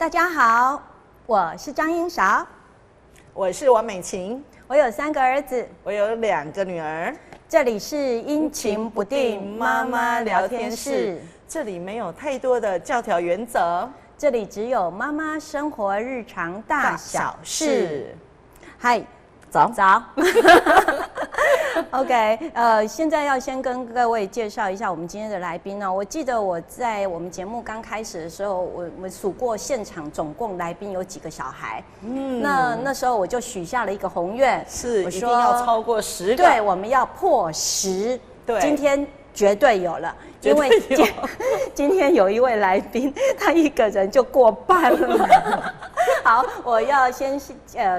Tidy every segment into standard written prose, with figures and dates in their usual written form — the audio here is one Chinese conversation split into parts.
大家好，我是张英韶，我是王美琴，我有3个儿子，我有2个女儿。这里是阴晴不定妈妈聊天室，这里没有太多的教条原则，这里只有妈妈生活日常大小事。嗨，早。OK， 现在要先跟各位介绍一下我们今天的来宾哦。我记得我在我们节目刚开始的时候，我数过现场总共来宾有几个小孩。那时候我就许下了一个宏愿，是我说一定要超过10个。对，我们要破10。对，今天绝对有了，因为今天有一位来宾，他一个人就过半了。好，我要先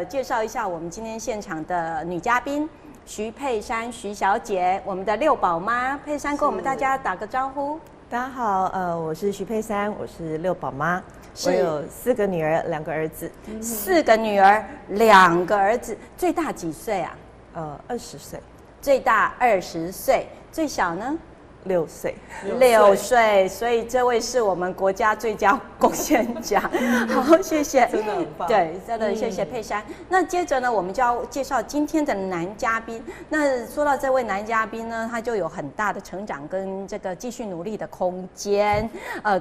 介绍一下我们今天现场的女嘉宾徐佩珊徐小姐，我们的6宝妈。佩珊跟我们大家打个招呼。大家好，我是徐佩珊，我是6宝妈，我有4个女儿，2个儿子。4个女儿，2个儿子，最大几岁啊？20岁。最大20岁，最小呢？6岁，6岁，所以这位是我们国家最佳贡献奖。好，谢谢，真的很棒。对，真的谢谢佩珊。那接着呢，我们就要介绍今天的男嘉宾。那说到这位男嘉宾呢，他就有很大的成长跟这个继续努力的空间。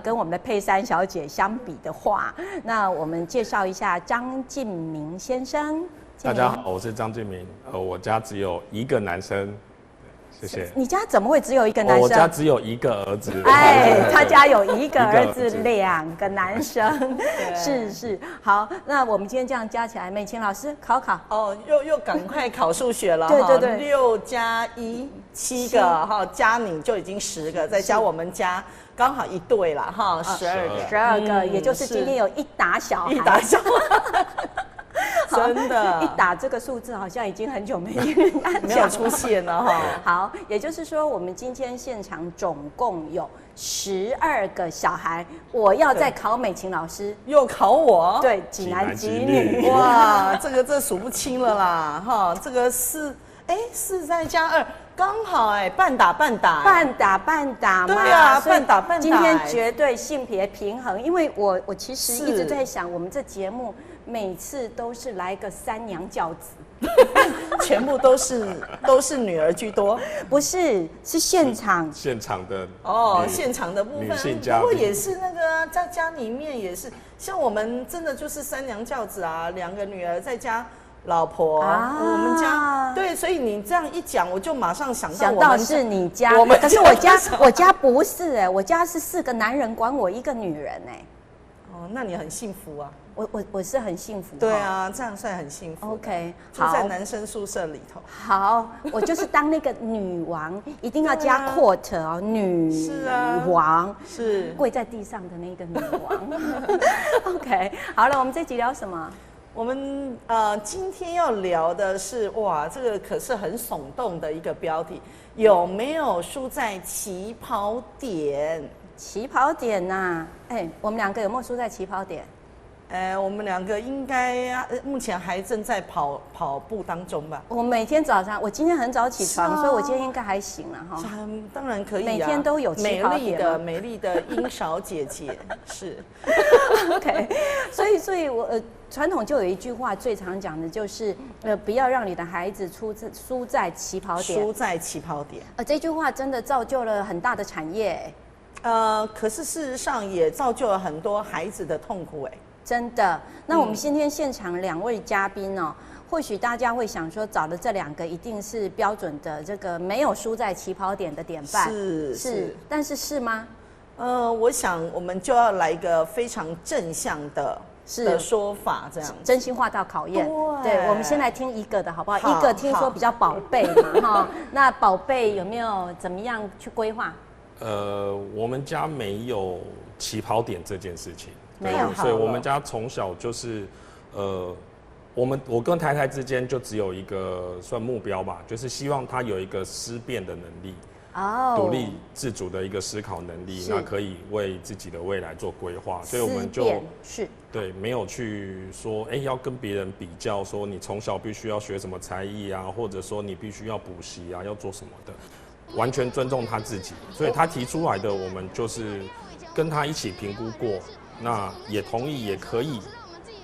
跟我们的佩珊小姐相比的话，那我们介绍一下张敬明先生。大家好，我是张敬明。我家只有1个男生。谢谢。你家怎么会只有1个男生？我家只有1个儿子。哎，他家有1个儿子，2个男生。是。好，那我们今天这样加起来，美琴老师考。哦，又赶快考数学了。对，6加1 7个哈，加你就已经10个，再加我们家刚好1对了哈，12个，也就是今天有1打小孩。1打小孩。真的，1打这个数字好像已经很久没有出现了哈。好，也就是说，我们今天现场总共有12个小孩。我要再考美琴老师，又考我？对，几男几女？哇，这数不清了啦哈。这个4再加2，刚好半打嘛。对啊，半打。今天绝对性别平衡，因为我其实一直在想，我们这节目每次都是来个3娘教子，全部都是女儿居多，不是，是现场的现场的部分，不过也是那个在家里面也是，像我们真的就是3娘教子啊，2个女儿再加老婆我们家对，所以你这样一讲，我就马上想到是你家，可是我家不是我家是4个男人管我1个女人那你很幸福啊。我是很幸福。对啊，这样算很幸福。OK， 住在男生宿舍里头。好，我就是当那个女王，一定要加 quote 哦，女王是跪在地上的那个女王。OK， 好了，我们这集聊什么？我们今天要聊的是哇，这个可是很耸动的一个标题，有没有输在起跑点？起跑点呐，我们2个有没有输在起跑点？我们2个应该目前还正在跑步当中吧。我每天早上，我今天很早起床，所以我今天应该还行了哈。当然可以啊，每天都有起跑点。美丽的英韶姐姐是。OK， 所以我传统就有一句话，最常讲的就是不要让你的孩子输在起跑点。输在起跑点。这句话真的造就了很大的产业。可是事实上也造就了很多孩子的痛苦真的。那我们今天现场2位嘉宾或许大家会想说，找的这2个一定是标准的这个没有输在起跑点的典范。是，但是吗？我想我们就要来一个非常正向的说法，这样真心话大考验。对，我们先来听1个的好不好？1个听说比较宝贝嘛哈。那宝贝有没有怎么样去规划？我们家没有起跑点这件事情，没有，所以我们家从小就是，我跟太太之间就只有一个算目标吧，就是希望她有一个思辨的能力，独立自主的一个思考能力，那可以为自己的未来做规划，所以我们就是对，没有去说要跟别人比较，说你从小必须要学什么才艺啊，或者说你必须要补习啊，要做什么的。完全尊重他自己，所以他提出来的，我们就是跟他一起评估过，那也同意也可以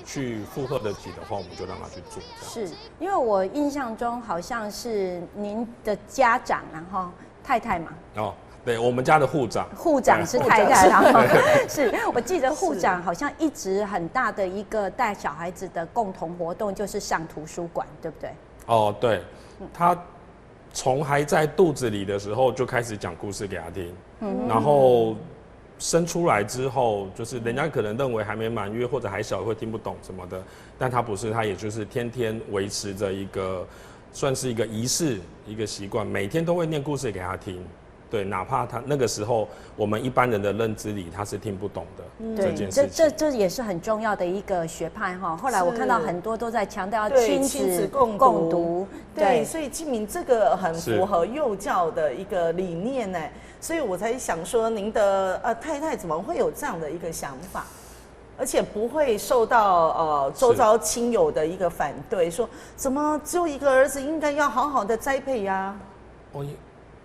去负荷得起的话，我们就让他去做。是因为我印象中好像是您的家长，然后太太嘛。哦，对，我们家的护长是太太，然后是我记得护长好像一直很大的一个带小孩子的共同活动就是上图书馆，对不对？哦，对，他从还在肚子里的时候就开始讲故事给他听，然后生出来之后，就是人家可能认为还没满月或者还小会听不懂什么的，但他不是，他也就是天天维持着一个算是一个仪式一个习惯，每天都会念故事给他听。对，哪怕他那个时候我们一般人的认知里他是听不懂的这件事情，这也是很重要的一个学派哈。后来我看到很多都在强调亲子共读，对，所以静明这个很符合幼教的一个理念呢，所以我才想说，您的太太怎么会有这样的一个想法，而且不会受到周遭亲友的一个反对，说怎么只有一个儿子，应该要好好的栽培呀？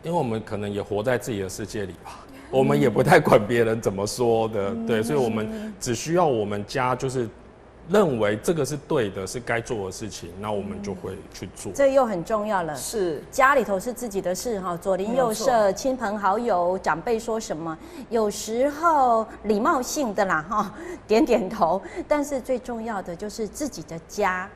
因为我们可能也活在自己的世界里吧，我们也不太管别人怎么说的，对，所以我们只需要我们家就是认为这个是对的，是该做的事情，那我们就会去做。这又很重要了，是家里头是自己的事哈，左邻右舍、亲朋好友、长辈说什么，有时候礼貌性的啦哈，点点头，但是最重要的就是自己的家。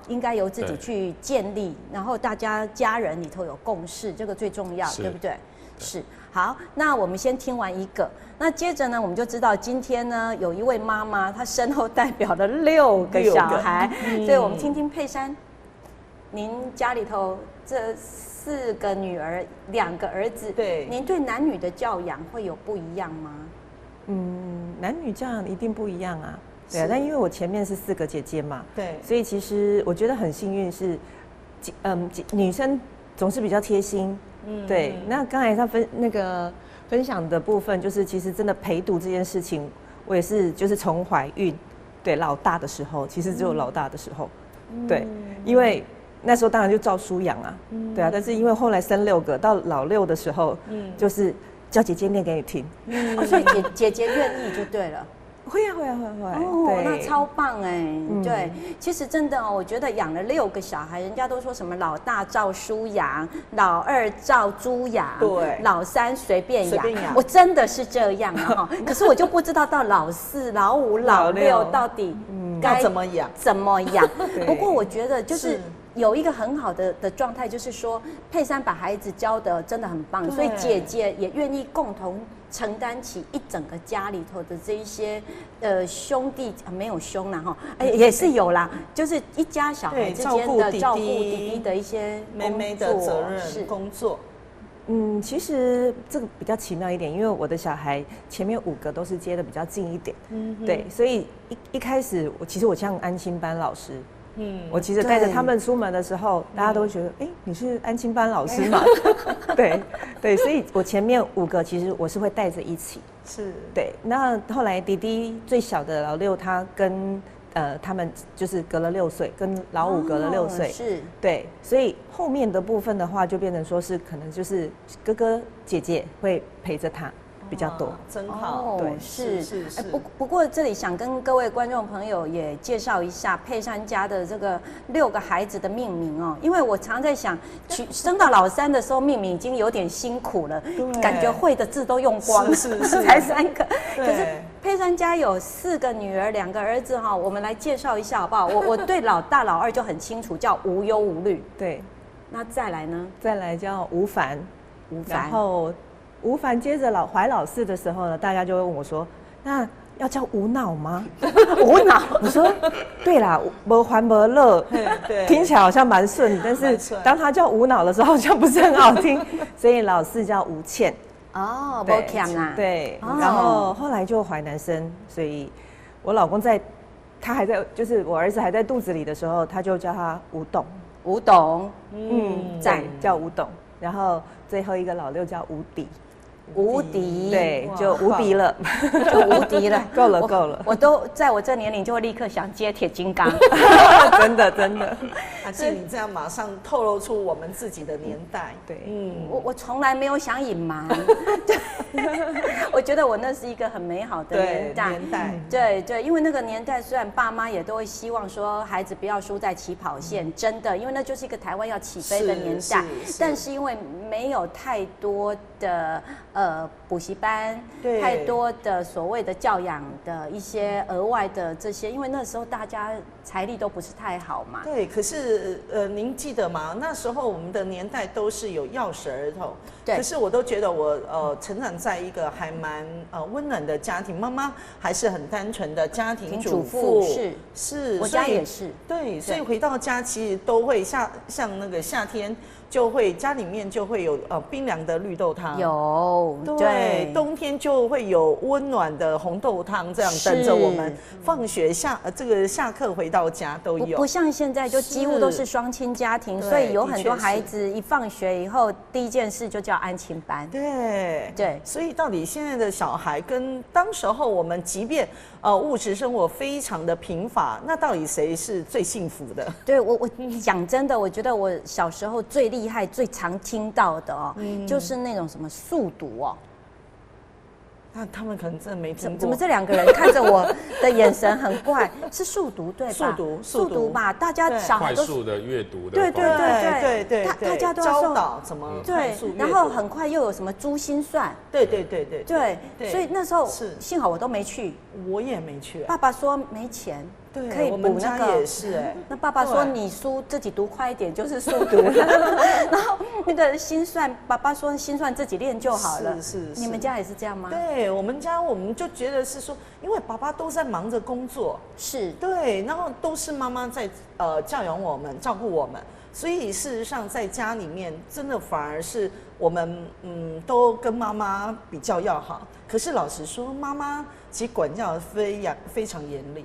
应该由自己去建立，然后大家家人里头有共识，这个最重要，对不对？是。好，那我们先听完一个，那接着呢，我们就知道今天呢，有一位妈妈，她身后代表了6个小孩，所以我们听听佩珊，您家里头这4个女儿，2个儿子，对，您对男女的教养会有不一样吗？男女教养一定不一样啊。对啊，但因为我前面是4个姐姐嘛，对，所以其实我觉得很幸运是，女生总是比较贴心，对。那刚才她分享的部分，就是其实真的陪读这件事情，我也是就是从怀孕，对老大的时候，其实只有老大的时候，对，因为那时候当然就照书养啊，对啊，但是因为后来生6个，到老6的时候，就是叫姐姐念给你听，所以姐姐愿意就对了。会啊。哦，那超棒哎！对，其实真的哦，我觉得养了6个小孩，人家都说什么老大照书养，老2照猪养，对，老3随便养。我真的是这样啊哈，可是我就不知道到老4、老5、老6到底该怎么养。不过我觉得就是有一个很好的状态，就是说佩珊把孩子教得真的很棒，所以姐姐也愿意共同承担起一整个家里头的这一些兄弟没有兄啦哈，也是有啦，就是一家小孩之间的照顾弟弟的一些妹妹的责任工作。其实这个比较奇妙一点，因为我的小孩前面5个都是接的比较近一点，对，所以一开始我像安亲班老师。我其实带着他们出门的时候，大家都会觉得，你是安亲班老师嘛？对，所以我前面5个其实我是会带着一起，是对。那后来弟弟最小的老6，他跟他们就是隔了6岁，跟老5隔了6岁，是，对，所以后面的部分的话，就变成说是可能就是哥哥姐姐会陪着他。比较多，真好，对，是。不过这里想跟各位观众朋友也介绍一下佩珊家的这个6个孩子的命名哦，因为我常在想，生到老3的时候命名已经有点辛苦了，感觉会的字都用光了，才3个。可是佩珊家有4个女儿，2个儿子哈，我们来介绍一下好不好？我对老大老2就很清楚，叫无忧无虑。对，那再来呢？再来叫吴凡，然后。吴凡接着怀老4的时候呢，大家就会问我说：“那要叫无脑吗？”无脑，我说：“对啦，没欢没乐，听起来好像蛮顺，但是当他叫无脑的时候，好像不是很好听，所以老4叫吴倩。哦，不强啊。对，然后后来就怀男生，所以我老公他还在，就是我儿子还在肚子里的时候，他就叫他吴董。吴董，对，叫吴董。然后最后一个老6叫吴迪。无敌，对，就无敌了，就无敌了，够了。我都在我这年龄就会立刻想接铁金刚，真的。阿纪，你这样马上透露出我们自己的年代。对，我从来没有想隐瞒，我觉得我那是一个很美好的年代。对，因为那个年代虽然爸妈也都会希望说孩子不要输在起跑线，真的，因为那就是一个台湾要起飞的年代，但是因为没有太多的补习班，太多的所谓的教养的一些额外的这些，因为那时候大家财力都不是太好嘛。对，可是您记得吗？那时候我们的年代都是有钥匙儿童，对。可是我都觉得我成长在一个还蛮温暖的家庭，妈妈还是很单纯的家庭主妇，是，我家也是。对，所以回到家其实都会像那个夏天。就会家里面就会有冰凉的绿豆汤，对，冬天就会有温暖的红豆汤，这样等着我们放学下课回到家都有。不像现在就几乎都是双亲家庭，所以有很多孩子一放学以后第一件事就叫安亲班。对，所以到底现在的小孩跟当时候我们即便物质生活非常的贫乏，那到底谁是最幸福的？对我讲真的，我觉得我小时候最厉害、最常听到的就是那种什么速读那他们可能真的没听过。怎么这两个人看着我的眼神很怪？是速读对吧？速读吧，大家小孩都快速的阅读的。对，大家都教导怎么快速阅读，然后很快又有什么珠心算。对，所以那时候幸好我都没去，我也没去。爸爸说没钱。对，可以补那个也是那爸爸说你书自己读快一点就是速读，然后那个心算，爸爸说心算自己练就好了。是。你们家也是这样吗？对，我们家我们就觉得是说，因为爸爸都在忙着工作，对，然后都是妈妈在教养我们、照顾我们，所以事实上在家里面真的反而是我们都跟妈妈比较要好。可是老实说，妈妈其实管教非常严厉。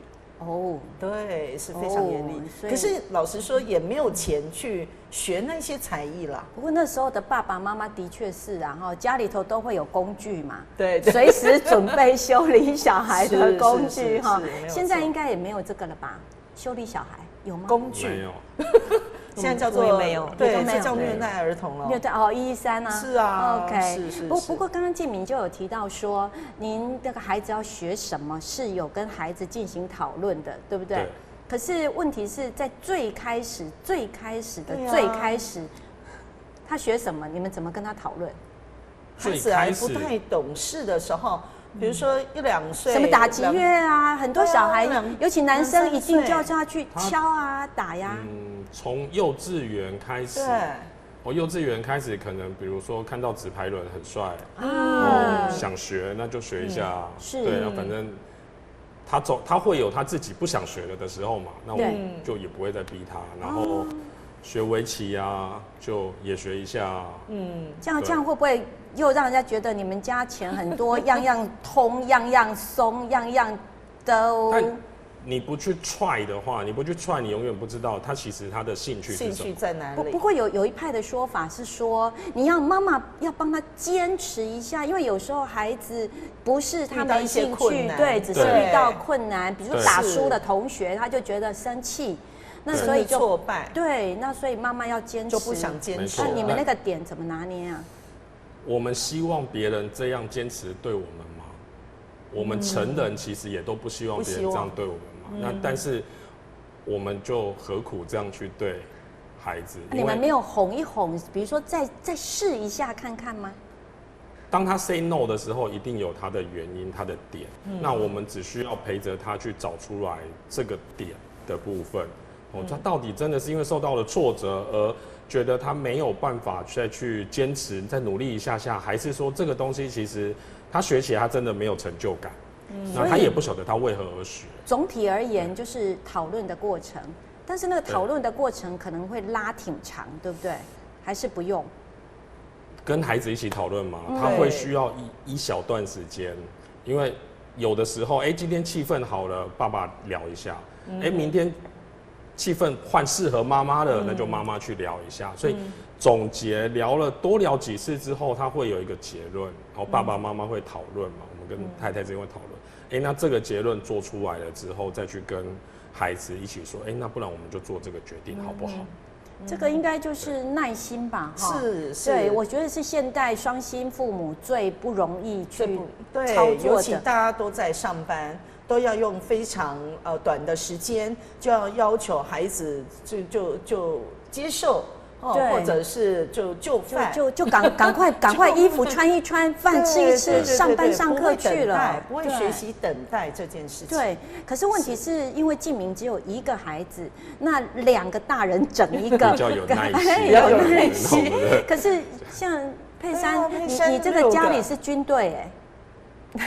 对，是非常严厉。可是老实说，也没有钱去学那些才艺啦。不过那时候的爸爸妈妈的确是，然后家里头都会有工具嘛，对，随时准备修理小孩的工具哈。现在应该也没有这个了吧？修理小孩有吗？工具没有。现在叫做没有，对，这叫虐待儿童了。虐待113啊。是啊 ，OK， 是。不过刚刚静敏就有提到说，您那个孩子要学什么是有跟孩子进行讨论的，对不对？对。可是问题是在最开始，他学什么？你们怎么跟他讨论？孩子还不太懂事的时候。比如说1、2岁，什么打击乐啊，很多小孩，尤其男生一定就要叫他去敲啊、打呀。从幼稚园开始，我幼稚园开始，可能比如说看到直排轮很帅想学那就学一下，对，反正他会有他自己不想学了的时候嘛，那我就也不会再逼他，然后学围棋啊，就也学一下。这样会不会又让人家觉得你们家钱很多，样样通，样样松，样样都？但你不去try的话，你永远不知道他其实他的兴趣是什么。兴趣在哪里？不过有一派的说法是说，妈妈要帮他坚持一下，因为有时候孩子不是他没兴趣，对，只是遇到困难，比如说打输的同学，他就觉得生气。那所以就挫败，对，那所以妈妈要坚持，就不想坚持。那你们那个点怎么拿捏啊？我们希望别人这样坚持对我们吗？我们成人其实也都不希望别人这样对我们嘛。那但是我们就何苦这样去对孩子？你们没有哄一哄，比如说再试一下看看吗？当他 say no 的时候，一定有他的原因、他的点。那我们只需要陪着他去找出来这个点的部分。他到底真的是因为受到了挫折而觉得他没有办法再去坚持，再努力一下下，还是说这个东西其实他学起来他真的没有成就感，那他也不晓得他为何而学。总体而言就是讨论的过程，但是那个讨论的过程可能会拉挺长，对不对？还是不用？跟孩子一起讨论嘛，他会需要一小段时间，因为有的时候，今天气氛好了，爸爸聊一下，明天气氛换适合妈妈的，那就妈妈去聊一下。所以总结多聊几次之后，他会有一个结论，然后爸爸妈妈会讨论嘛，我们跟太太之间会讨论。那这个结论做出来了之后，再去跟孩子一起说，那不然我们就做这个决定好不好？这个应该就是耐心吧，是，对，我觉得是现代双薪父母最不容易去操作的，尤其大家都在上班，都要用非常短的时间，就要求孩子就接受。或者是就饭，就赶快衣服穿一穿，饭吃一吃，上班上课去了，不会学习等待这件事情。对，可是问题是因为静明只有一个孩子，那2个大人整一个，比较有耐心，有耐心。可是像佩珊，你这个家里是军队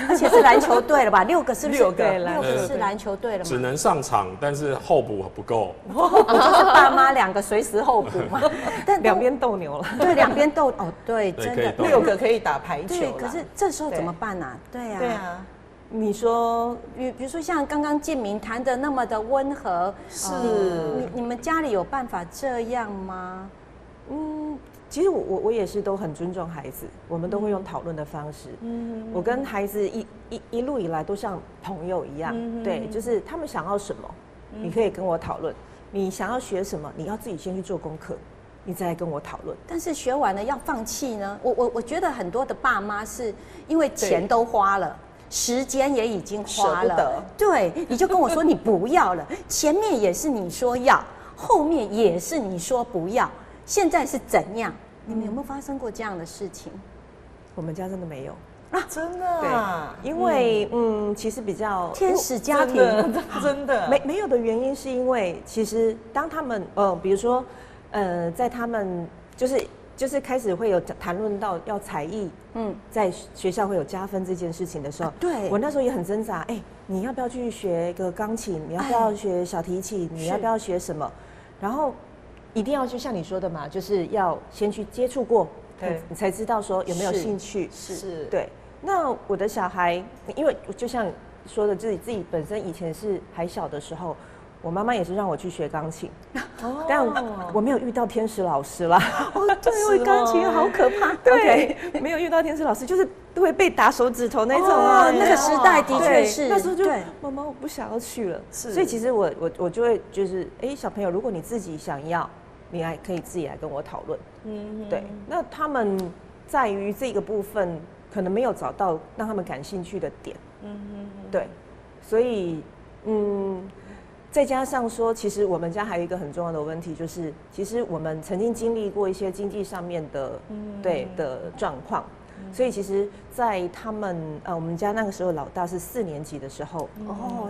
而且是篮球队了吧？6个是不是？6个是篮球队了吗？只能上场，但是候补不够。就是爸妈2个随时候补嘛，但2边斗牛了。对，2边斗对，真的6个可以打排球。对，可是这时候怎么办啊？对啊。你说，比如说像刚刚建明谈的那么的温和，是你们家里有办法这样吗？其实我也是都很尊重孩子，我们都会用讨论的方式。我跟孩子一路以来都像朋友一样，对，就是他们想要什么，你可以跟我讨论；你想要学什么，你要自己先去做功课，你再来跟我讨论。但是学完了要放弃呢？我觉得很多的爸妈是因为钱都花了。时间也已经花了，对，你就跟我说你不要了，前面也是你说要，后面也是你说不要，现在是怎样？你们有没有发生过这样的事情？我们家真的没有啊，真的啊，因为其实比较天使家庭，真的没有的原因是因为其实当他们比如说在他们就是开始会有谈论到要才艺，在学校会有加分这件事情的时候，对我那时候也很挣扎，你要不要去学个钢琴？你要不要学小提琴？你要不要学什么？然后一定要就像你说的嘛，就是要先去接触过，对，你才知道说有没有兴趣。是，对。那我的小孩，因为就像说的，自己本身以前是还小的时候。我妈妈也是让我去学钢琴，但我没有遇到天使老师啦。对，因为钢琴好可怕。对，没有遇到天使老师，就是都会被打手指头那种啊。那个时代的确是，那时候就妈妈我不想要去了。所以其实我就会就是小朋友，如果你自己想要，你还可以自己来跟我讨论。对。那他们在于这个部分可能没有找到让他们感兴趣的点。对，所以再加上说，其实我们家还有一个很重要的问题，就是其实我们曾经经历过一些经济上面的的状况，所以其实，在他们我们家那个时候老大是4年级的时候，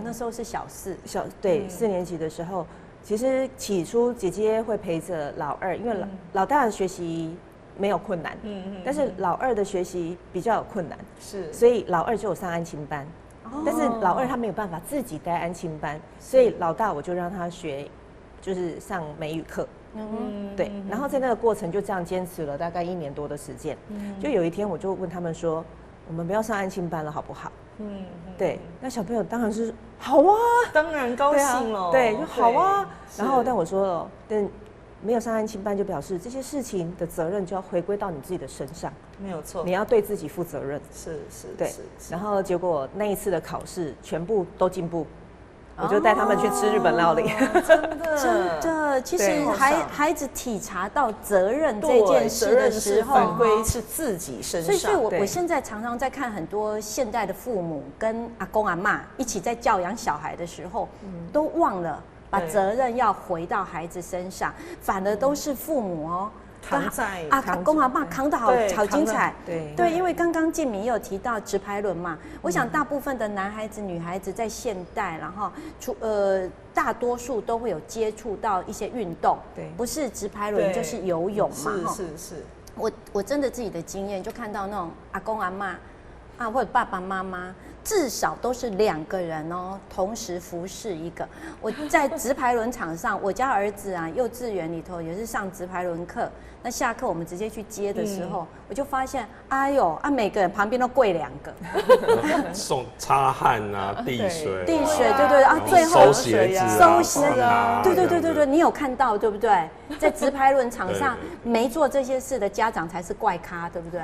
那时候是小4，对4年级的时候，其实起初姐姐会陪着老2，因为老大的学习没有困难，但是老2的学习比较有困难，是，所以老2就有上安亲班。但是老2他没有办法自己带安亲班，所以老大我就让他学，就是上美语课。对，然后在那个过程就这样坚持了大概1年多的时间。就有一天我就问他们说，我们不要上安亲班了好不好？对，那小朋友当然是好啊，当然高兴了，对，就好啊。然后但我说了，但没有上安亲班就表示这些事情的责任就要回归到你自己的身上，没有错，你要对自己负责任。是，对。然后结果那一次的考试全部都进步，我就带他们去吃日本料理。真的，其实孩子体察到责任这件事的时候，反归是自己身上。所以我现在常常在看很多现代的父母跟阿公阿嬷一起在教养小孩的时候，都忘了把责任要回到孩子身上，反而都是父母扛在阿公阿嬷扛得好精彩。对，因为刚刚建明也有提到直排轮嘛，我想大部分的男孩子、女孩子在现代，然后大多数都会有接触到一些运动，对，不是直排轮就是游泳嘛。是。我真的自己的经验就看到那种阿公阿嬷或者爸爸妈妈至少都是2个人哦，同时服侍一个。我在直排轮场上，我家儿子啊，幼稚园里头也是上直排轮课。那下课我们直接去接的时候，我就发现，哎呦啊，每个人旁边都跪2个，送擦汗啊，递水，递水，对对啊，最后收鞋子啊，收鞋啊，对对对对对，你有看到对不对？在直排轮场上没做这些事的家长才是怪咖，对不对？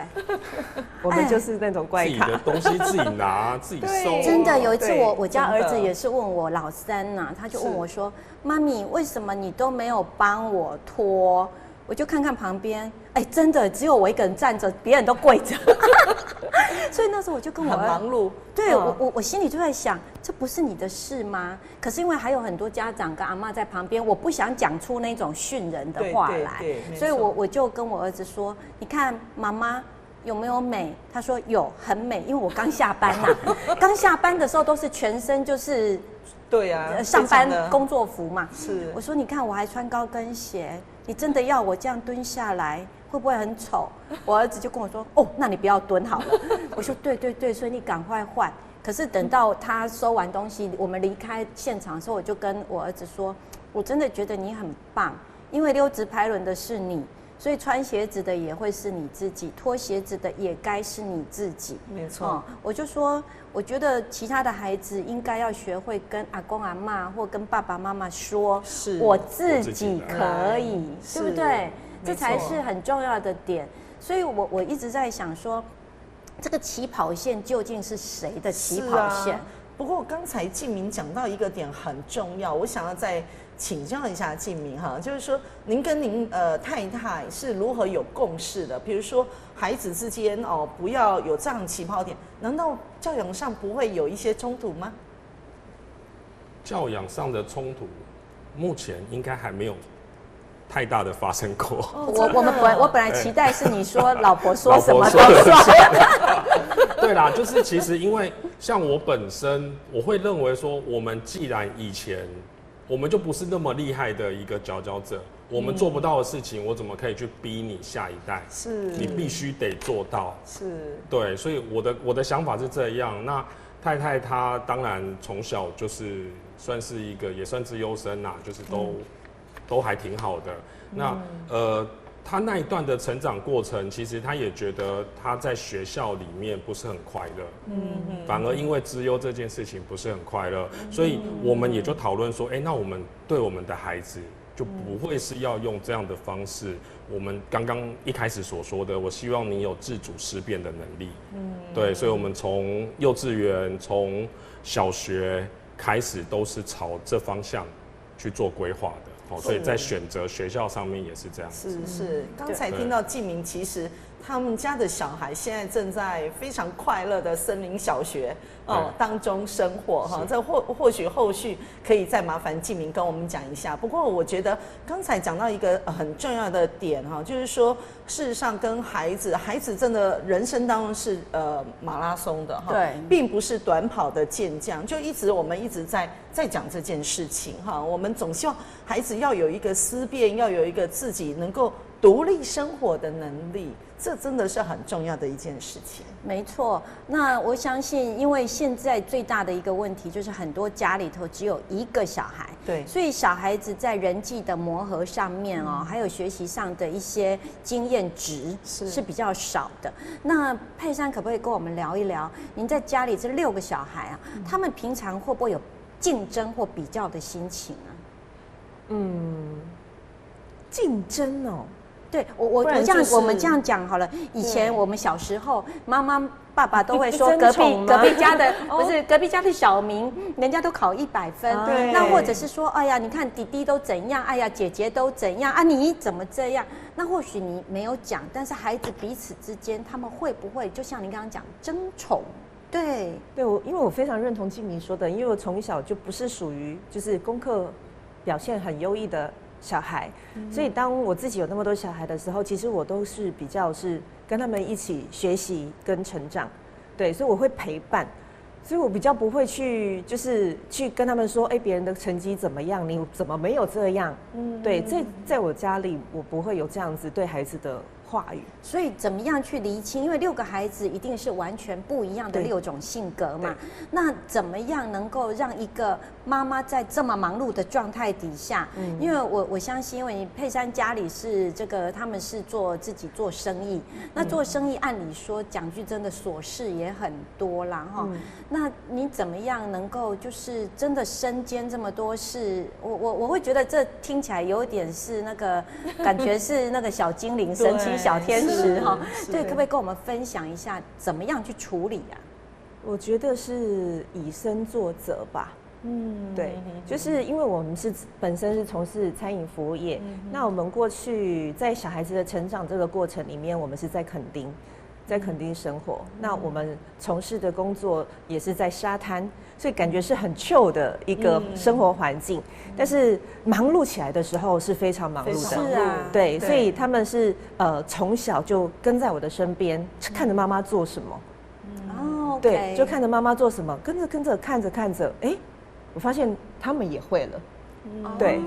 我们就是那种怪咖，自己的东西自己拿，自己收。真的有一次我家儿子也是问我老三呐，他就问我说：“妈咪，为什么你都没有帮我拖？”我就看看旁边，哎，真的只有我一个人站着，别人都跪着。所以那时候我就跟我很忙碌，对我心里就在想，这不是你的事吗？可是因为还有很多家长跟阿嬷在旁边，我不想讲出那种训人的话来，所以我就跟我儿子说：“你看妈妈有没有美？”他说有，很美。因为我刚下班呐，刚下班的时候都是全身就是。对啊，上班工作服嘛。是，我说你看我还穿高跟鞋，你真的要我这样蹲下来，会不会很丑？我儿子就跟我说，哦，那你不要蹲好了。我说对对对，所以你赶快换。可是等到他收完东西，我们离开现场的时候，我就跟我儿子说，我真的觉得你很棒，因为溜直排轮的是你。所以穿鞋子的也会是你自己，脱鞋子的也该是你自己。没错，我就说，我觉得其他的孩子应该要学会跟阿公阿嬷或跟爸爸妈妈说，我自己可以，对不对？这才是很重要的点。所以我一直在想说，这个起跑线究竟是谁的起跑线？不过刚才静明讲到一个点很重要，我想要再请教一下静明哈，就是说您跟您太太是如何有共识的？比如说孩子之间哦，不要有这样起跑点，难道教养上不会有一些冲突吗？教养上的冲突，目前应该还没有太大的发生过。我本来期待是你说老婆说什么都算。对啦，就是其实因为像我本身，我会认为说，我们既然以前我们就不是那么厉害的一个佼佼者，我们做不到的事情，我怎么可以去逼你下一代？是，你必须得做到。是，对，所以我的想法是这样。那太太她当然从小就是算是一个也算资优生啦，就是都还挺好的。那他那一段的成长过程，其实他也觉得他在学校里面不是很快乐，反而因为资优这件事情不是很快乐，所以我们也就讨论说，那我们对我们的孩子就不会是要用这样的方式。我们刚刚一开始所说的，我希望你有自主思辨的能力，对，所以我们从幼稚园、从小学开始都是朝这方向去做规划的。所以在选择学校上面也是这样。是，刚才听到静明，其实他们家的小孩现在正在非常快乐的森林小学当中生活哈。这或许后续可以再麻烦静明跟我们讲一下。不过我觉得刚才讲到一个很重要的点哈，就是说事实上跟孩子真的人生当中是马拉松的哈，对，并不是短跑的健将。就我们一直在讲这件事情哈，我们总希望孩子要有一个思辨，要有一个自己能够独立生活的能力，这真的是很重要的一件事情。没错，那我相信，因为现在最大的一个问题就是很多家里头只有一个小孩，对，所以小孩子在人际的磨合上面还有学习上的一些经验值是比较少的。那佩珊可不可以跟我们聊一聊，您在家里这6个小孩啊，他们平常会不会有竞争或比较的心情啊？竞争哦。对我们这样讲好了。以前我们小时候，妈妈爸爸都会说隔壁家的不是隔壁家的小明，人家都考100分。对，那或者是说，哎呀，你看弟弟都怎样，哎呀，姐姐都怎样啊，你怎么这样？那或许你没有讲，但是孩子彼此之间，他们会不会就像您刚刚讲争宠？对，因为我非常认同静明说的，因为我从小就不是属于就是功课表现很优异的小孩，所以当我自己有那么多小孩的时候，其实我都是比较是跟他们一起学习跟成长，对，所以我会陪伴，所以我比较不会去跟他们说，别人的成绩怎么样，你怎么没有这样？对，在我家里，我不会有这样子对孩子的话语。所以怎么样去厘清？因为6个孩子一定是完全不一样的6种性格嘛。那怎么样能够让一个妈妈在这么忙碌的状态底下？因为我相信，因为你佩珊家里是这个，他们是自己做生意。那做生意按理说讲句真的琐事也很多啦哈。那你怎么样能够就是真的身兼这么多事？我会觉得这听起来有点是那个感觉是那个小精灵、神奇小天使哈。对，可不可以跟我们分享一下怎么样去处理啊？我觉得是以身作则吧。对，就是因为我们本身是从事餐饮服务业，那我们过去在小孩子的成长这个过程里面，我们是在垦丁生活。那我们从事的工作也是在沙滩，所以感觉是很 chill 的一个生活环境。但是忙碌起来的时候是非常忙碌的，是啊，对，所以他们是从小就跟在我的身边，看着妈妈做什么。对，就看着妈妈做什么，跟着看着，我发现他们也会了。对，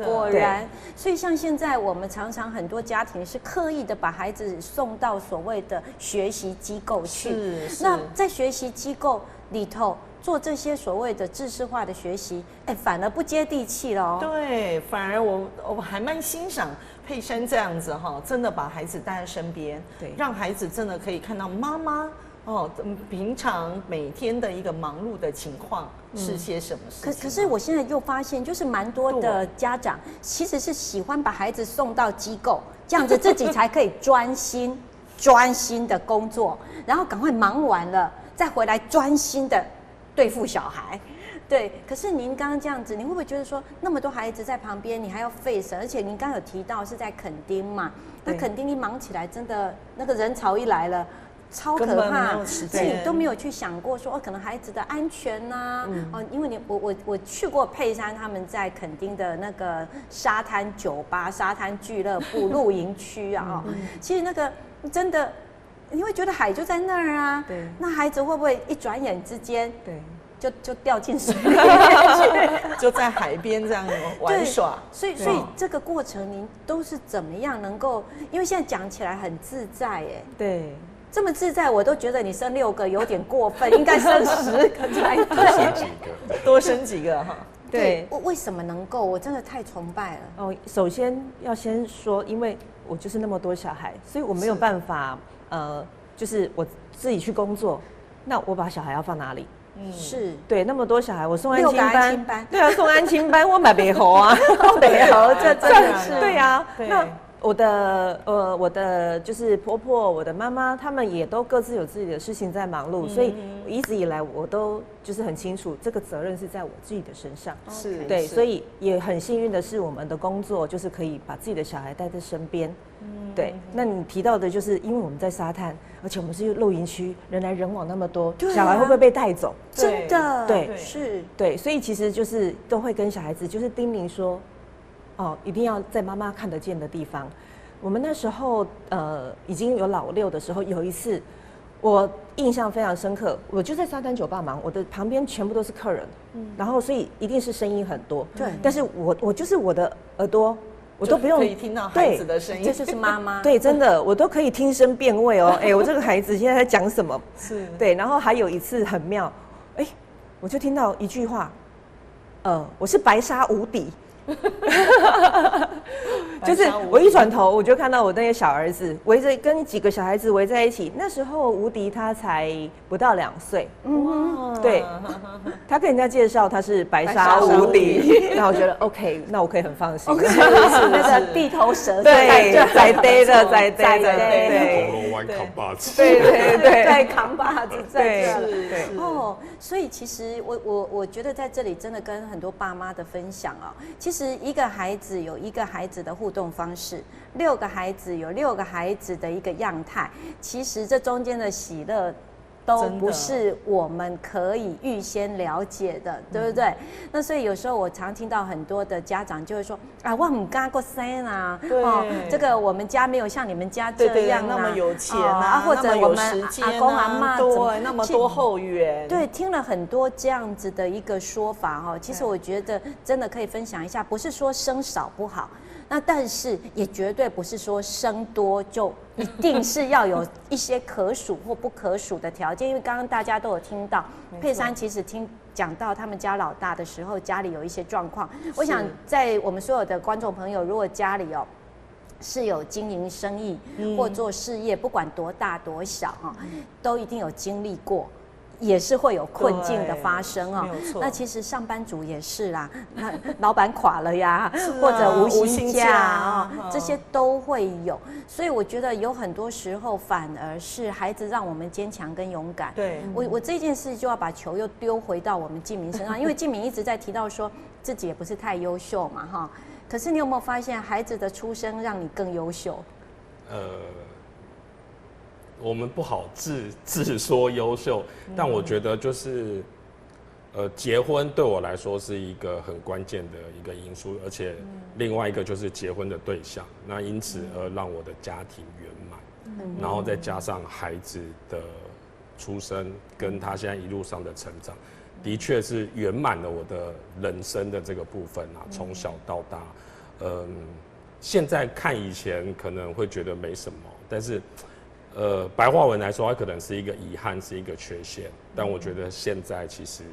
果然。所以像现在我们常常很多家庭是刻意的把孩子送到所谓的学习机构去。那在学习机构里头做这些所谓的知识化的学习，反而不接地气了。对，反而我还蛮欣赏佩珊这样子哈，真的把孩子带在身边，对，让孩子真的可以看到妈妈。平常每天的一个忙碌的情况是些什么事情？可是我现在又发现，就是蛮多的家长其实是喜欢把孩子送到机构，这样子自己才可以专心的工作，然后赶快忙完了再回来专心的对付小孩。对，可是您刚刚这样子，你会不会觉得说那么多孩子在旁边，你还要费神？而且您刚刚有提到是在垦丁嘛，那垦丁一忙起来，真的那个人潮一来了。超可怕，所以你都没有去想过说可能孩子的安全呐、因为我去过佩珊他们在垦丁的那个沙滩酒吧、沙滩俱乐部、露营区啊，其实那个真的你会觉得海就在那儿啊，对，那孩子会不会一转眼之间，对，就掉进水里面去，就在海边这样玩耍？所以这个过程您都是怎么样能够？因为现在讲起来很自在对。这么自在，我都觉得你生6个有点过分，应该生10个才对，多生几个哈。对，为什么能够？我真的太崇拜了。首先要先说，因为我就是那么多小孩，所以我没有办法，就是我自己去工作，那我把小孩要放哪里？是对，那么多小孩，我送安亲班，对啊，送安亲班，我买北猴啊，北猴，这真的是对啊，那。我的就是婆婆，我的妈妈，他们也都各自有自己的事情在忙碌，所以一直以来我都就是很清楚，这个责任是在我自己的身上。是，对，所以也很幸运的是，我们的工作就是可以把自己的小孩带在身边。对，那你提到的就是因为我们在沙滩，而且我们是露营区，人来人往那么多，小孩会不会被带走？真的，对，是，对，所以其实就是都会跟小孩子就是叮咛说。一定要在妈妈看得见的地方。我们那时候已经有老6的时候，有一次我印象非常深刻，我就在沙滩酒吧忙，我的旁边全部都是客人，然后所以一定是声音很多，对，但是我就是我的耳朵，我都不用可以听到孩子的声音，这就是妈妈，对，真的我都可以听声辨位哦，我这个孩子现在在讲什么？是，对，然后还有一次很妙，我就听到一句话，我是白沙无敌。就是我一转头，我就看到我那些小儿子围着跟几个小孩子围在一起。那时候吴迪他才不到2岁，对，他跟人家介绍他是白沙无敌，那我觉得 OK， 那我可以很放心。是那个地头蛇，对，在逮的，在逮的，对，铜锣湾扛把子，对，扛把子在这里。所以其实我觉得在这里真的跟很多爸妈的分享其实一个孩子有一个孩子的互动方式，6个孩子有6个孩子的一个样态，其实这中间的喜乐都不是我们可以预先了解的，对不对？那所以有时候我常听到很多的家长就会说我不敢过生啊，这个我们家没有像你们家这样那么有钱啊，或者我们阿公阿嬷对那么多后援，对，听了很多这样子的一个说法其实我觉得真的可以分享一下，不是说生少不好。那但是也绝对不是说生多就一定是要有一些可数或不可数的条件，因为刚刚大家都有听到，佩珊其实讲到他们家老大的时候，家里有一些状况。我想在我们所有的观众朋友，如果家里是有经营生意或做事业，不管多大多小都一定有经历过。也是会有困境的发生那其实上班族也是啦，那老板垮了呀，或者无薪假这些都会有。所以我觉得有很多时候反而是孩子让我们坚强跟勇敢。对，我这件事就要把球又丢回到我们静明身上，因为静明一直在提到说自己也不是太优秀嘛可是你有没有发现孩子的出生让你更优秀？我们不好自说优秀，但我觉得就是，结婚对我来说是一个很关键的一个因素，而且另外一个就是结婚的对象，那因此而让我的家庭圆满，然后再加上孩子的出生跟他现在一路上的成长，的确是圆满了我的人生的这个部分从小到大，现在看以前可能会觉得没什么，但是。白话文来说，它可能是一个遗憾，是一个缺陷。但我觉得现在其实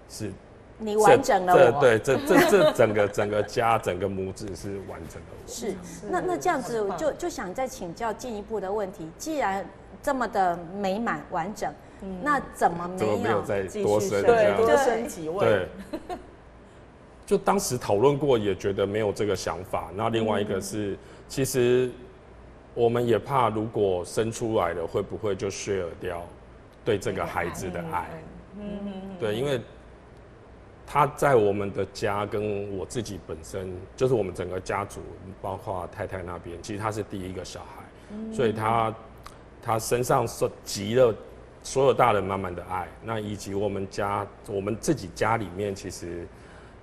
是你完整了我。对，这整个家，整个母子是完整的我。是，那这样子就想再请教进一步的问题。既然这么的美满完整，那怎么没有再多生多生几位？对。就当时讨论过，也觉得没有这个想法。那另外一个是，其实。我们也怕，如果生出来了，会不会就share掉对这个孩子的爱？对，因为他在我们的家跟我自己本身，就是我们整个家族，包括太太那边，其实他是第一个小孩，所以他身上集了所有大人满满的爱，那以及我们自己家里面其实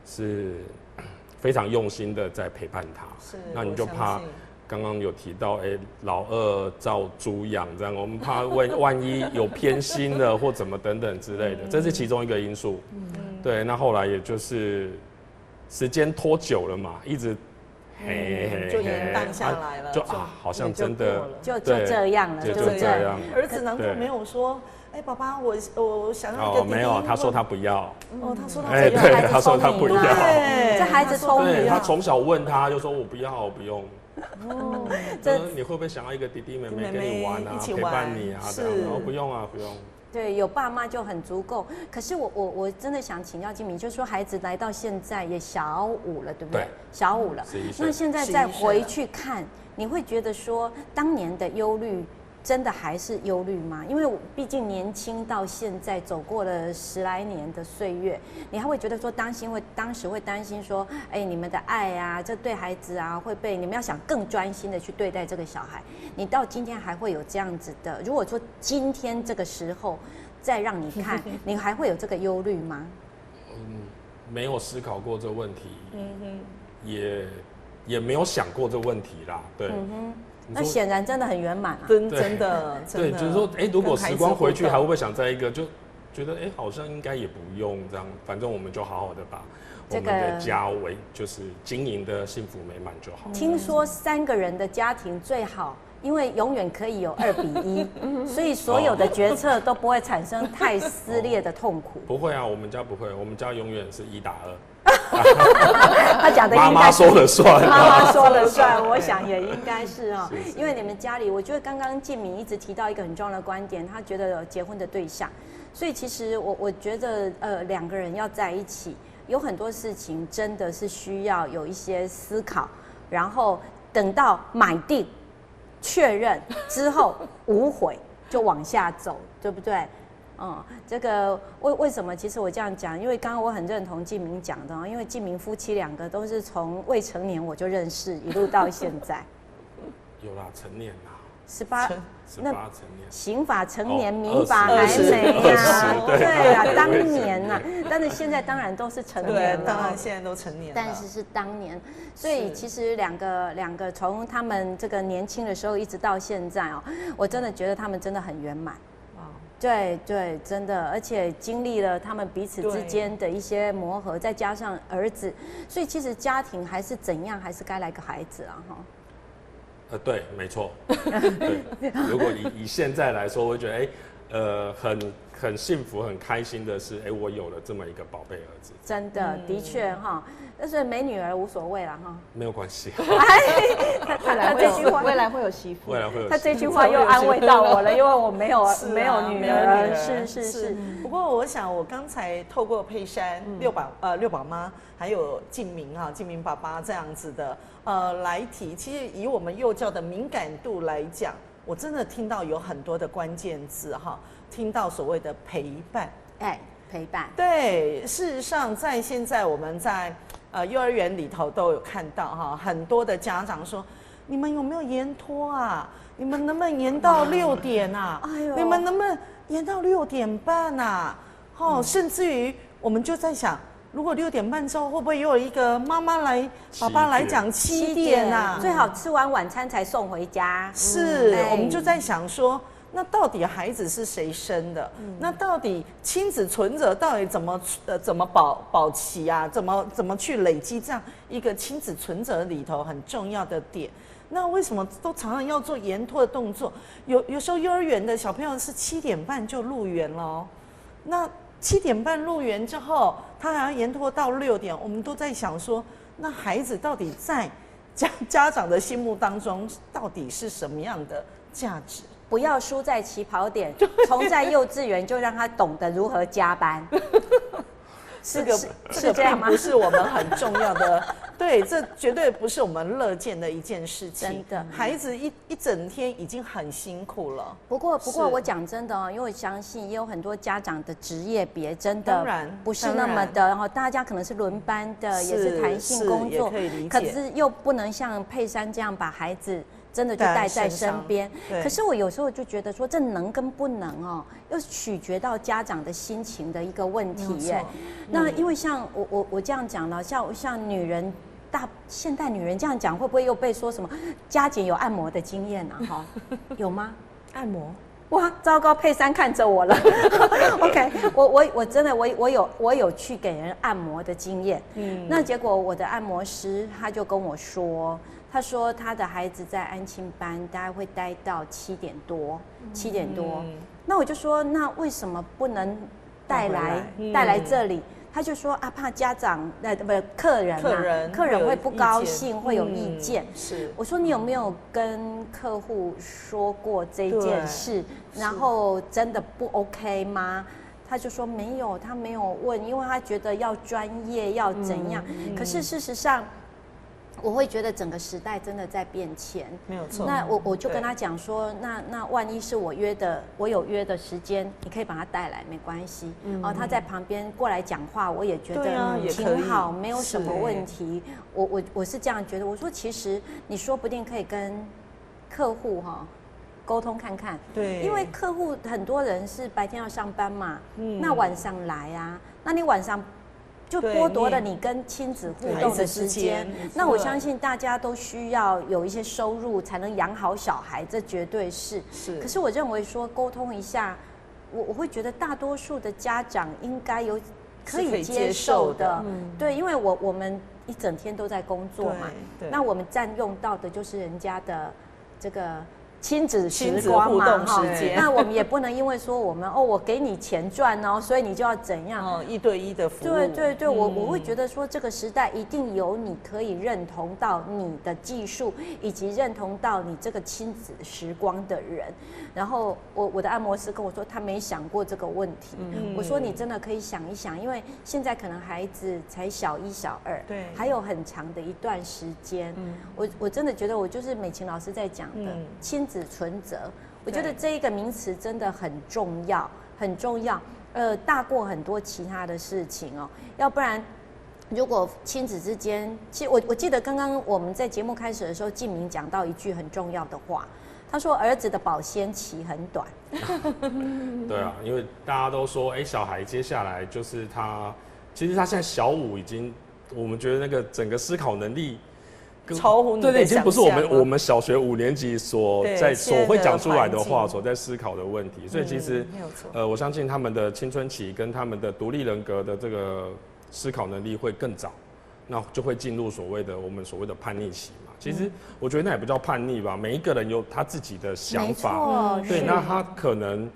是非常用心的在陪伴他。那你就怕。刚刚有提到，老二照猪养这样，我们怕万一有偏心的或怎么等等之类的，这是其中一个因素。对，那后来也就是时间拖久了嘛，一直就延宕下来了，好像真的就这样了，就这样。儿子难道没有说？爸爸，我想要一个弟弟。没有，他说他不要。他说他不要。对，他说他不要。这孩子聪明。他从小问他就说我不要，我不用。你会不会想要一个弟弟妹妹跟你玩啊，陪伴你啊？这样，然后不用啊，不用。对，有爸妈就很足够。可是我真的想请教静明，就是说孩子来到现在也小5了，对不对？小5了。那现在再回去看，你会觉得说当年的忧虑真的还是忧虑吗？因为毕竟年轻到现在走过了10来年的岁月，你还会觉得说当时会担心说，你们的爱啊，这对孩子啊会被你们要想更专心的去对待这个小孩。你到今天还会有这样子的？如果说今天这个时候再让你看，你还会有这个忧虑吗？没有思考过这个问题，也没有想过这个问题啦，对。那显然真的很圆满啊！真的，对，就是说，如果时光回去，还会不会想在一个就觉得，好像应该也不用这样，反正我们就好好的把我们的家就是经营的幸福美满就好。听说3个人的家庭最好，因为永远可以有2比1，所以所有的决策都不会产生太撕裂的痛苦。不会啊，我们家不会，我们家永远是1打2。他讲的妈妈说了算，妈妈说了算，我想也应该是因为你们家里，我觉得刚刚静明一直提到一个很重要的观点，他觉得有结婚的对象，所以其实我觉得2个人要在一起，有很多事情真的是需要有一些思考，然后等到买定、确认之后无悔就往下走，对不对？这个为什么？其实我这样讲，因为刚刚我很认同静明讲的，因为静明夫妻2个都是从未成年我就认识，一路到现在。有啦，成年啦。18成年。刑法成年，民法还没呀。对啊，当年呐，但是现在当然都是成年了。当然现在都成年了。但是是当年，所以其实两个从他们这个年轻的时候一直到现在我真的觉得他们真的很圆满。对对，真的，而且经历了他们彼此之间的一些磨合，再加上儿子，所以其实家庭还是怎样，还是该来个孩子啊，哈。对，没错。对，如果以现在来说，我会觉得，很幸福、很开心的是，我有了这么一个宝贝儿子。真的，的确哈，但是没女儿无所谓了哈。没有关系。他这句话，未来会有媳妇。未来会有。他这句话又安慰到我了，因为我没有女儿。是。不过我想，我刚才透过佩珊、六宝妈，还有静明爸爸这样子的来提，其实以我们幼教的敏感度来讲，我真的听到有很多的关键字哈。听到所谓的陪伴，陪伴，对，事实上，在现在我们在幼儿园里头都有看到哈，很多的家长说，你们有没有延托啊？你们能不能延到6点啊？你们能不能延到6点半啊？甚至于我们就在想，如果6点半之后，会不会又有一个妈妈来、爸爸来讲7点啊？最好吃完晚餐才送回家。是，我们就在想说。那到底孩子是谁生的？那到底亲子存折到底怎么保齐啊？怎么去累积这样一个亲子存折里头很重要的点？那为什么都常常要做延托的动作？有时候幼儿园的小朋友是7点半就入园了，那7点半入园之后，他还要延托到6点，我们都在想说，那孩子到底在家长的心目当中到底是什么样的价值？不要输在起跑点，从在幼稚园就让他懂得如何加班。这个这样吗？不是我们很重要的，对，这绝对不是我们乐见的一件事情。真的，孩子一整天已经很辛苦了。不过我讲真的因为我相信也有很多家长的职业别真的不是那么的，然后大家可能是轮班的，也是弹性工作，可是又不能像佩珊这样把孩子。真的就带在身边，可是我有时候就觉得说，这能跟不能又取决到家长的心情的一个问题耶。那因为像我这样讲了，像女人现代女人这样讲，会不会又被说什么佳姐有按摩的经验啊？有吗？按摩？哇，糟糕，佩珊看着我了。OK， 我真的我有去给人按摩的经验。那结果我的按摩师他就跟我说。他说他的孩子在安亲班大概会待到7点多，那我就说那为什么不能带来这里？他就说怕家长客人会不高兴，会有意见。是，我说你有没有跟客户说过这件事？然后真的不 OK 吗？他就说没有，他没有问，因为他觉得要专业要怎样。可是事实上。我会觉得整个时代真的在变迁，没有错。那我就跟他讲说，那万一是我有约的时间，你可以把他带来，没关系。他在旁边过来讲话，我也觉得挺好，没有什么问题。我是这样觉得。我说其实你说不定可以跟客户沟通看看，对，因为客户很多人是白天要上班嘛，那晚上来啊，那你晚上。就剥夺了你跟亲子互动的时间。那我相信大家都需要有一些收入才能养好小孩，这绝对是。可是我认为说沟通一下，我会觉得大多数的家长应该有可以接受的。对，因为我们一整天都在工作嘛，那我们占用到的就是人家的这个。亲子时光嘛，那我们也不能因为说我们我给你钱赚所以你就要怎样1对1的服务。对，我会觉得说这个时代一定有你可以认同到你的技术，以及认同到你这个亲子时光的人。然后我的按摩师跟我说，他没想过这个问题。我说你真的可以想一想，因为现在可能孩子才小1、小2，对，还有很长的一段时间。我真的觉得我就是美琴老师在讲的亲子存折，我觉得这一个名词真的很重要，很重要。大过很多其他的事情要不然。如果亲子之间，其实我记得刚刚我们在节目开始的时候，静明讲到一句很重要的话，他说儿子的保鲜期很短。对啊，因为大家都说，小孩接下来就是他，其实他现在小5已经，我们觉得那个整个思考能力超乎你的想象。对，已经不是我们小学5年级所会讲出来的话，所在思考的问题。所以其实，我相信他们的青春期跟他们的独立人格的这个思考能力会更早，那就会进入我们所谓的叛逆期嘛。其实我觉得那也不叫叛逆吧，每一个人有他自己的想法，对，那他可能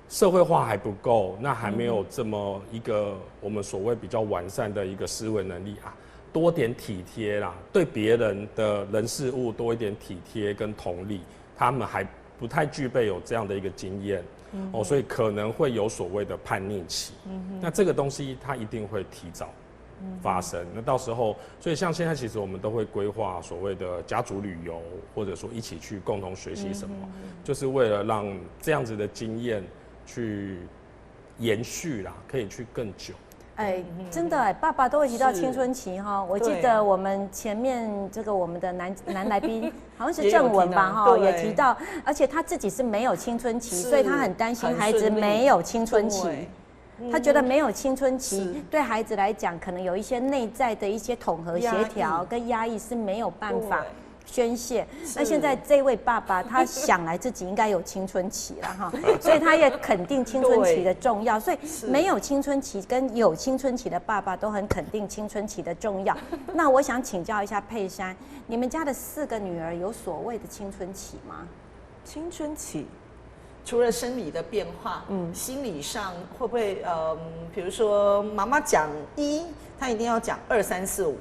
社会化还不够，那还没有这么一个我们所谓比较完善的一个思维能力啊，多点体贴啦，对别人的人事物多一点体贴跟同理，他们还不太具备有这样的一个经验，所以可能会有所谓的叛逆期，那这个东西它一定会提早发生，那到时候，所以像现在其实我们都会规划所谓的家族旅游，或者说一起去共同学习什么，就是为了让这样子的经验去延续啦，可以去更久。真的爸爸都会提到青春期哈。我记得我们前面这个我们的男来宾好像是郑文吧哈，也提到，而且他自己是没有青春期，所以他很担心孩子没有青春期。他觉得没有青春期对孩子来讲，可能有一些内在的一些统合协调跟压抑是没有办法宣泄。那现在这位爸爸，他想来自己应该有青春期了哈，所以他也肯定青春期的重要。所以没有青春期跟有青春期的爸爸都很肯定青春期的重要。那我想请教一下佩珊，你们家的4个女儿有所谓的青春期吗？青春期。除了生理的变化，心理上会不会比如说妈妈讲1，她一定要讲2、3、4、5，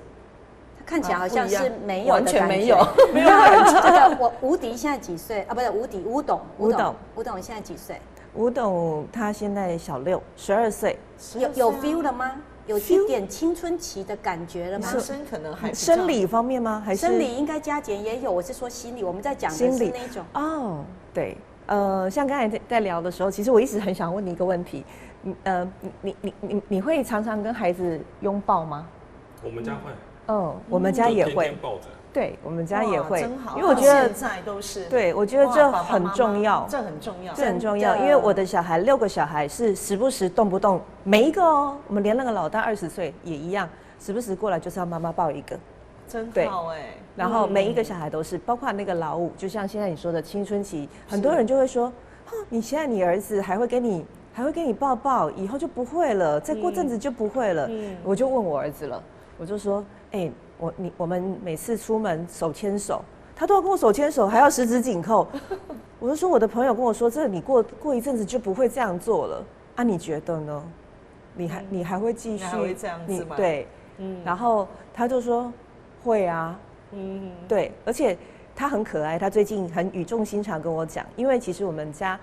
看起来好像是没有的感觉，完全没有，没有感觉。这个吴迪现在几岁啊？不是吴董现在几岁？吴董他现在小6， 12岁，有 feel 了吗？有一点青春期的感觉了吗？男生可能还生理方面吗？还是生理应该加减也有。我是说心理，我们在讲的是那种哦，对。像刚才在聊的时候，其实我一直很想问你一个问题，你会常常跟孩子拥抱吗？我们家会。我们家也会。天天抱着。对，我们家也会。真好。因为我觉得现在都是。对，我觉得这很重要。这很重要。这很重要，因为我的小孩6个小孩是时不时动不动每一个哦，我们连那个老大20岁也一样，时不时过来就是要妈妈抱一个。真好然后每一个小孩都是，包括那个老5，就像现在你说的青春期，很多人就会说，你现在你儿子还会给你抱抱，以后就不会了，再过阵子就不会了。我就问我儿子了，我就说，我们每次出门手牵手，他都要跟我手牵手，还要十指紧扣。我就说我的朋友跟我说，这你过一阵子就不会这样做了啊，你觉得呢？你还会继续？还会这样子吗？对，然后他就说。会啊，对，而且他很可爱，他最近很语重心长跟我讲，因为其实我们家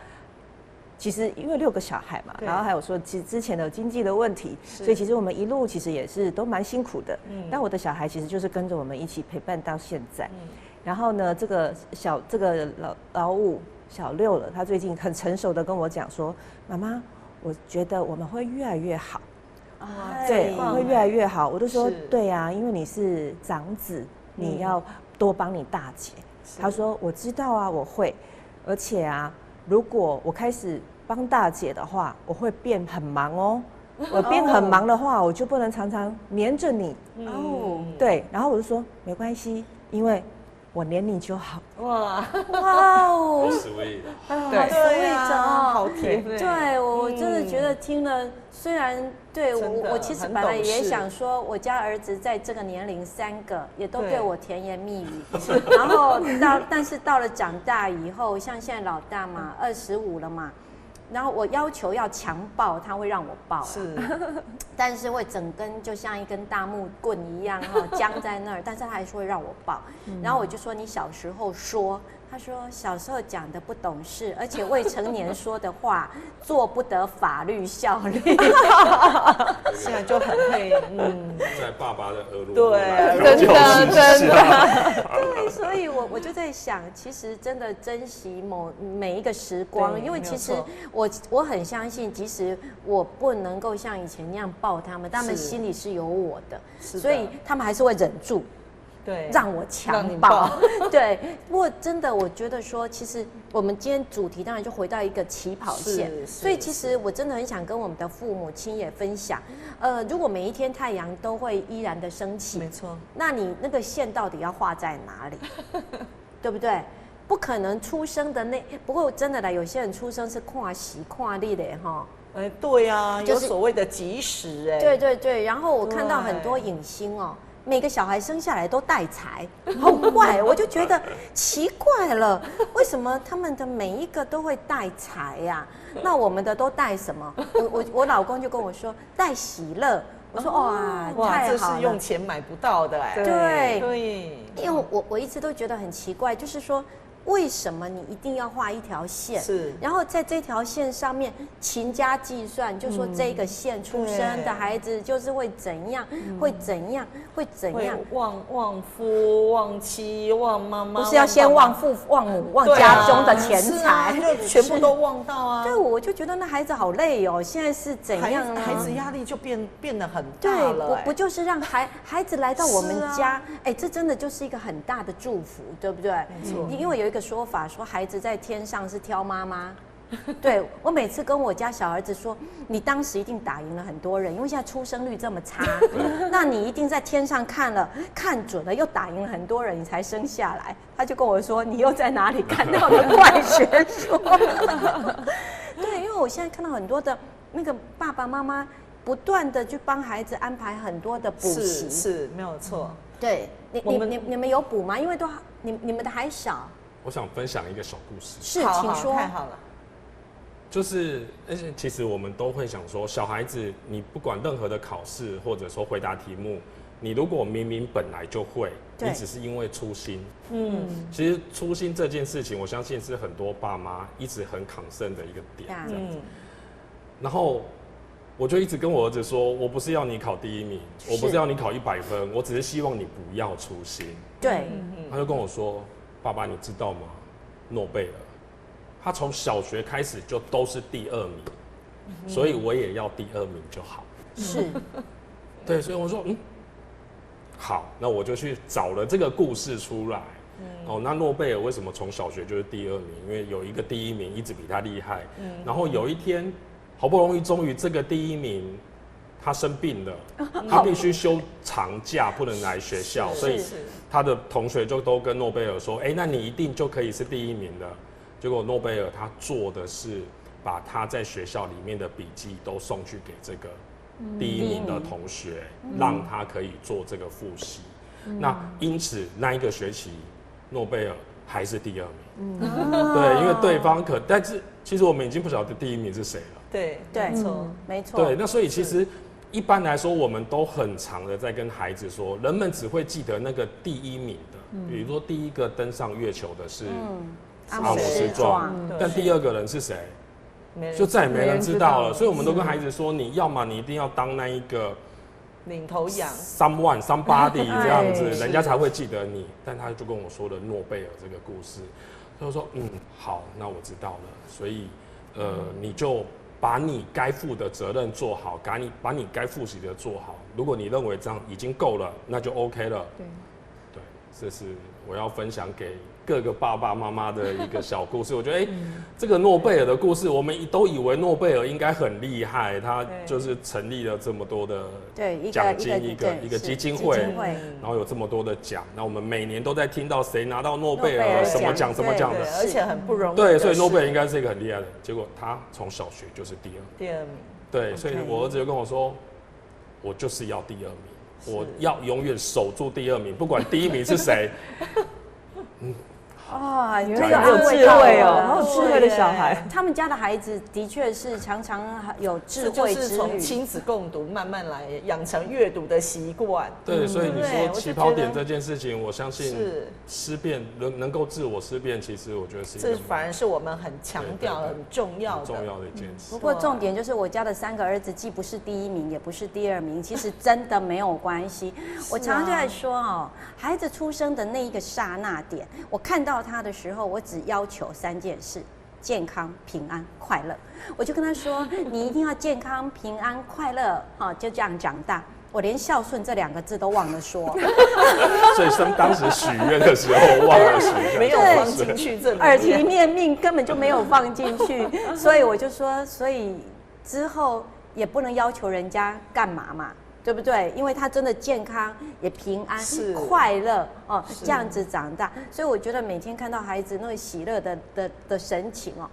其实因为6个小孩嘛，然后还有说之前的经济的问题，所以其实我们一路其实也是都蛮辛苦的。但我的小孩其实就是跟着我们一起陪伴到现在。然后呢，这个老5小6了，他最近很成熟的跟我讲说，妈妈，我觉得我们会越来越好。对，会越来越好。我就说，对啊，因为你是长子，你要多帮你大姐。他说，我知道啊，我会，而且啊，如果我开始帮大姐的话，我会变很忙哦。我变很忙的话，我就不能常常黏着你。对，然后我就说没关系，因为我黏你就好。哇哦，好 sweet， 对啊，好甜。对，我真的觉得听了，虽然对我其实本来也想说，我家儿子在这个年龄3个也都对我甜言蜜语，然后但是到了长大以后，像现在老大嘛，25了嘛。然后我要求要强抱，他会让我抱，但是会整根就像一根大木棍一样僵在那儿，但是他还是会让我抱。然后我就说你小时候说，他说小时候讲的不懂事，而且未成年说的话做不得法律效力。现在就很会，在爸爸的耳朵，对，真的，对，所以我就在想，其实真的珍惜每一个时光，因为其实我很相信，即使我不能够像以前那样抱他们，他们心里是有我的，所以他们还是会忍住。对，让我强暴。对，不过真的，我觉得说，其实我们今天主题当然就回到一个起跑线，所以其实我真的很想跟我们的父母亲也分享，如果每一天太阳都会依然的升起，没错，那你那个线到底要画在哪里？对不对？不可能出生的不过真的啦，有些人出生是看时看日的哈。对啊，有所谓的及时对，然后我看到很多影星哦。每个小孩生下来都带财，好怪，我就觉得奇怪了，为什么他们的每一个都会带财呀？那我们的都带什么？我老公就跟我说带喜乐，我说哇，太好了，这是用钱买不到的对，因为我一直都觉得很奇怪，就是说。为什么你一定要画一条线？是，然后在这条线上面勤加计算，就说这个线出生的孩子就是会怎样，会怎样，会怎样？旺夫、旺妻、旺妈妈，不是要先旺父、旺母、旺家中的钱财，就全部都旺到啊！对，我就觉得那孩子好累哦。现在是怎样呢？孩子压力就变得很大了。对，不就是让孩子来到我们家？这真的就是一个很大的祝福，对不对？没错，因为有一个说法说孩子在天上是挑妈妈，对我每次跟我家小儿子说，你当时一定打赢了很多人，因为现在出生率这么差，那你一定在天上看准了，又打赢了很多人，你才生下来。他就跟我说，你又在哪里看到的怪学说？对，因为我现在看到很多的那个爸爸妈妈不断的去帮孩子安排很多的补习，是没有错。对，你们有补吗？因为你们的还少。我想分享一个小故事。是，请说。太好了。就是其实我们都会想说，小孩子你不管任何的考试或者说回答题目，你如果明明本来就会，你只是因为粗心。其实粗心这件事情，我相信是很多爸妈一直很concern的一个点。这样子。然后我就一直跟我儿子说，我不是要你考第1名，我不是要你考100分，我只是希望你不要粗心。对。他就跟我说，爸爸你知道吗？诺贝尔。他从小学开始就都是第2名，所以我也要第2名就好。是，对，所以我说，好，那我就去找了这个故事出来。那诺贝尔为什么从小学就是第2名？因为有一个第1名一直比他厉害。然后有一天，好不容易终于这个第1名他生病了，他必须休长假，不能来学校，所以他的同学就都跟诺贝尔说，那你一定就可以是第1名的。结果诺贝尔他做的是把他在学校里面的笔记都送去给这个第1名的同学，让他可以做这个复习。那因此那一个学期，诺贝尔还是第2名。对，因为对方但是其实我们已经不晓得第1名是谁了。对，没错。对，那所以其实一般来说，我们都很常的在跟孩子说，人们只会记得那个第1名的，比如说第一个登上月球的是。阿姆斯壮，但第2个人是谁，就再也没人知道了。所以我们都跟孩子说，你要嘛你一定要当那一个领头羊，somebody 这样子，人家才会记得你。但他就跟我说了诺贝尔这个故事，他说好，那我知道了。所以你就把你该负的责任做好，把你该复习的做好。如果你认为这样已经够了，那就 OK 了。对，这是我要分享给各个爸爸妈妈的一个小故事。我觉得这个诺贝尔的故事，我们都以为诺贝尔应该很厉害，他就是成立了这么多的奖金，一个基金会，然后有这么多的奖。那我们每年都在听到谁拿到诺贝尔什么奖的，而且很不容易。对，所以诺贝尔应该是一个很厉害的人。结果他从小学就是第2名。对，所以我儿子就跟我说，我就是要第2名，我要永远守住第2名，不管第1名是谁。你这个好有智慧哦，好有智慧的小孩。他们家的孩子的确是常常有智慧之旅，就是从亲子共读慢慢来养成阅读的习惯。对，所以你说起跑点这件事情，我相信思辨能够自我思辨，其实我觉得是一个，这反而是我们很强调、很重要的一件事。不过重点就是我家的3个儿子既不是第1名，也不是第2名，其实真的没有关系。我常常就在说孩子出生的那一个刹那点，我看到他的时候，我只要求3件事：健康、平安、快乐。我就跟他说，你一定要健康、平安、快乐，就这样长大。我连孝顺这2个字都忘了说，所以当时许愿的时候忘了许愿，没有放进去这里面，耳提面命根本就没有放进去，所以我就说，所以之后也不能要求人家干嘛嘛，对不对？因为他真的健康也平安快乐哦，这样子长大，所以我觉得每天看到孩子那个喜乐的神情哦。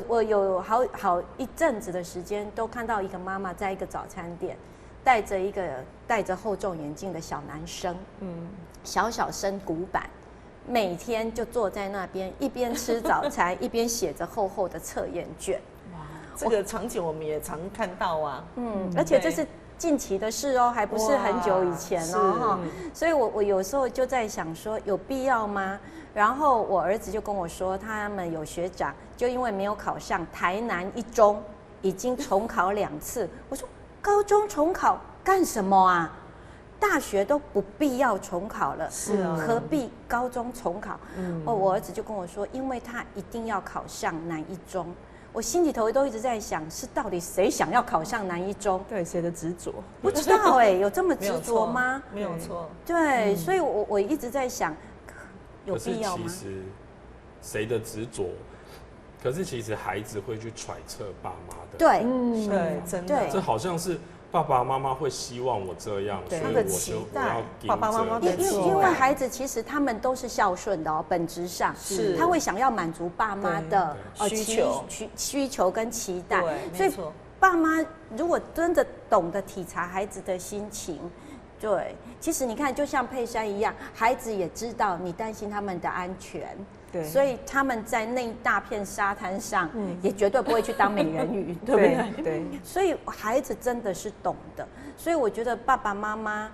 我有好一阵子的时间，都看到一个妈妈在一个早餐店，带着一个戴着厚重眼镜的小男生，小身骨板，每天就坐在那边，一边吃早餐，一边写着厚厚的测验卷。哇，这个场景我们也常看到啊。而且这是近期的事哦，还不是很久以前哦。所以我有时候就在想说，有必要吗？然后我儿子就跟我说，他们有学长就因为没有考上台南一中，已经重考2次。我说高中重考干什么啊？大学都不必要重考了，何必高中重考？我儿子就跟我说，因为他一定要考上南一中。我心里头都一直在想，是到底谁想要考上南一中？对，谁的执着？不知道有这么执着吗？没有错。对，所以我一直在想，有必要吗？可是其实谁的执着？可是其实孩子会去揣测爸妈的。对，对，真的。这好像是爸爸妈妈会希望我这样，所以我要爸爸妈妈因为孩子其实他们都是孝顺的哦，本质上是他会想要满足爸妈的需求跟期待，所以爸妈如果真的懂得体察孩子的心情，对，其实你看，就像佩珊一样，孩子也知道你担心他们的安全。对，所以他们在那一大片沙滩上，也绝对不会去当美人鱼，对不对？对，所以孩子真的是懂的。所以我觉得爸爸妈妈，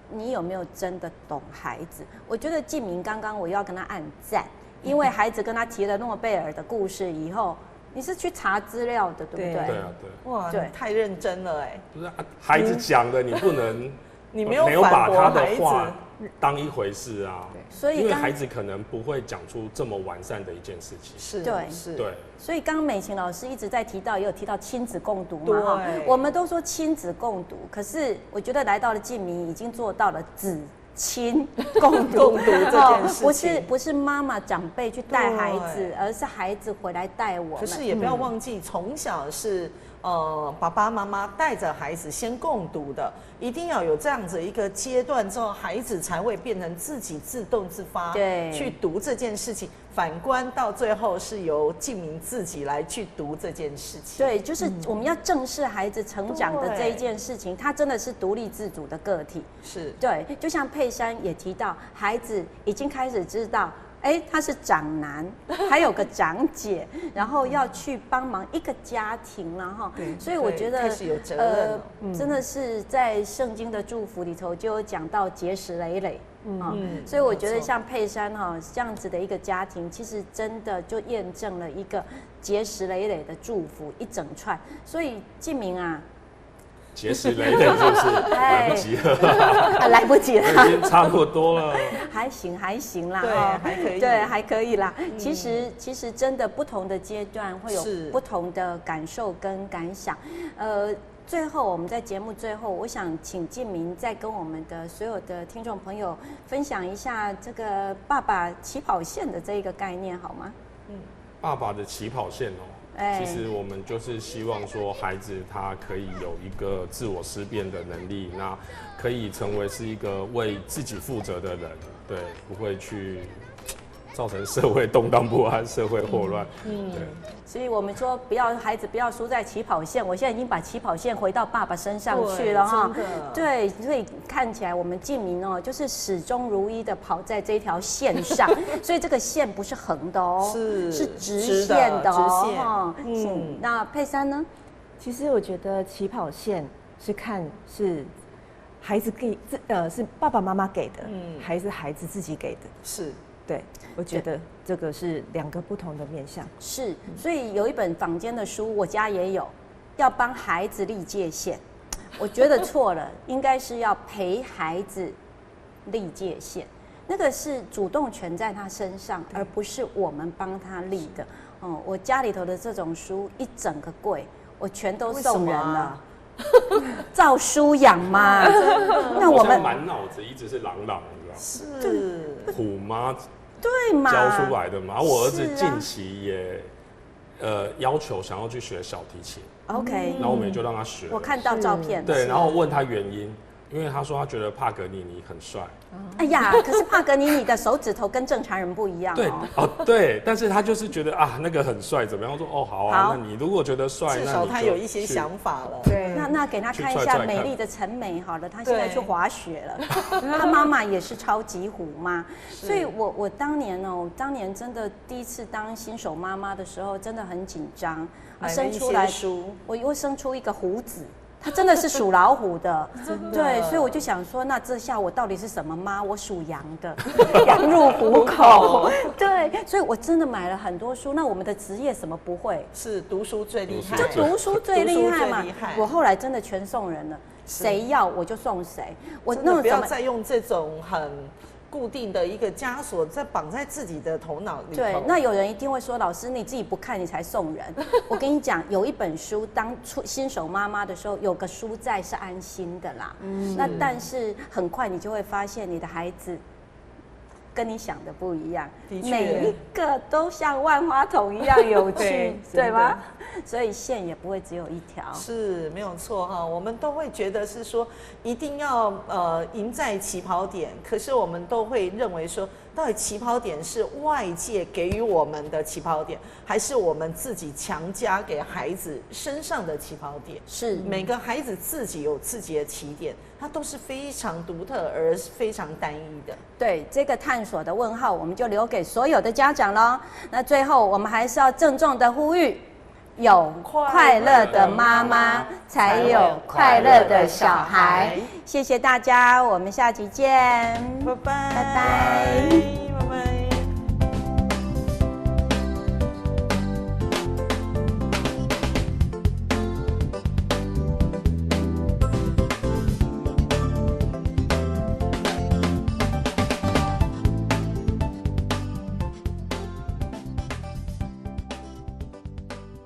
你有没有真的懂孩子？我觉得静明刚刚我要跟他按赞，因为孩子跟他提了诺贝尔的故事以后，你是去查资料的，对不对？对啊，对。哇，你太认真了哎！不是孩子讲的，你不能，你没有把他的话当一回事啊。所以因为孩子可能不会讲出这么完善的一件事情。是，对，是，对。所以刚刚美琴老师一直在提到，也有提到亲子共读嘛，我们都说亲子共读，可是我觉得来到了静明已经做到了子亲共读这件事情，不是妈妈长辈去带孩子，而是孩子回来带我们。可是也不要忘记，从小是爸爸妈妈带着孩子先共读的，一定要有这样子一个阶段之后，孩子才会变成自己自动自发去读这件事情。反观到最后是由静明自己来去读这件事情。对，就是我们要正视孩子成长的这一件事情，他真的是独立自主的个体。是，对，就像佩珊也提到，孩子已经开始知道。他是长男，还有个长姐，然后要去帮忙一个家庭了哈。所以我觉得真的是在圣经的祝福里头就有讲到结实累累。所以我觉得像佩珊哈这样子的一个家庭，其实真的就验证了一个结实累累的祝福一整串。所以静明啊。结实累累就是来不及了，来不及了，已经差不多了。还行啦，对，还可以，对，还可以啦。其实真的不同的阶段会有不同的感受跟感想。最后我们在节目最后，我想请静明再跟我们的所有的听众朋友分享一下这个爸爸起跑线的这一个概念，好吗？爸爸的起跑线哦。其实我们就是希望说，孩子他可以有一个自我思辨的能力，那可以成为是一个为自己负责的人，对，不会去造成社会动荡不安、社会混乱。对。所以我们说，孩子不要输在起跑线。我现在已经把起跑线回到爸爸身上去了哈。对，所以看起来我们静明哦，就是始终如一的跑在这条线上，所以这个线不是横的哦，是直线的哦。那佩珊呢？其实我觉得起跑线是孩子是爸爸妈妈给的，还是孩子自己给的？是。对，我觉得这个是2个不同的面向。是，所以有一本坊间的书，我家也有，要帮孩子立界限。我觉得错了，应该是要陪孩子立界限，那个是主动权在他身上，而不是我们帮他立的。我家里头的这种书一整个柜，我全都送人了。照书养嘛。那我们满脑子一直是朗朗，你知道吗？是虎妈对嘛教出来的嘛。我儿子近期也要求想要去学小提琴 ，OK，然后我们也就让他学。我看到照片，对，然后问他原因。因为他说他觉得帕格尼尼很帅，哎呀，可是帕格尼尼的手指头跟正常人不一样对哦，对，但是他就是觉得啊那个很帅，怎么样？我说哦好啊，那你如果觉得帅，至少他有一些想法了。对，那给他看一下美丽的陈美好了，他现在去滑雪了，他妈妈也是超级虎妈，所以我当年真的第一次当新手妈妈的时候，真的很紧张，生出来我又生出一个虎子。他真的是属老虎的，对，所以我就想说，那这下我到底是什么妈？我属羊的，羊入虎口，对，所以我真的买了很多书。那我们的职业什么不会？是读书最厉害，就读书最厉害嘛。我后来真的全送人了，谁要我就送谁。我那种不要再用这种很固定的一个枷锁在绑在自己的头脑里头。对，那有人一定会说，老师你自己不看你才送人。我跟你讲，有一本书，当新手妈妈的时候，有个书在是安心的啦。那但是很快你就会发现，你的孩子跟你想的不一样，每一个都像万花筒一样有趣，对吗？所以线也不会只有一条，是没有错哈。我们都会觉得是说一定要赢在起跑点，可是我们都会认为说，到底起跑点是外界给予我们的起跑点，还是我们自己强加给孩子身上的起跑点？是每个孩子自己有自己的起点，它都是非常独特而非常单一的。对，这个探索的问号，我们就留给所有的家长咯。那最后，我们还是要郑重的呼吁。有快乐的妈妈，才有快乐的小孩。谢谢大家，我们下集见，拜拜，拜拜。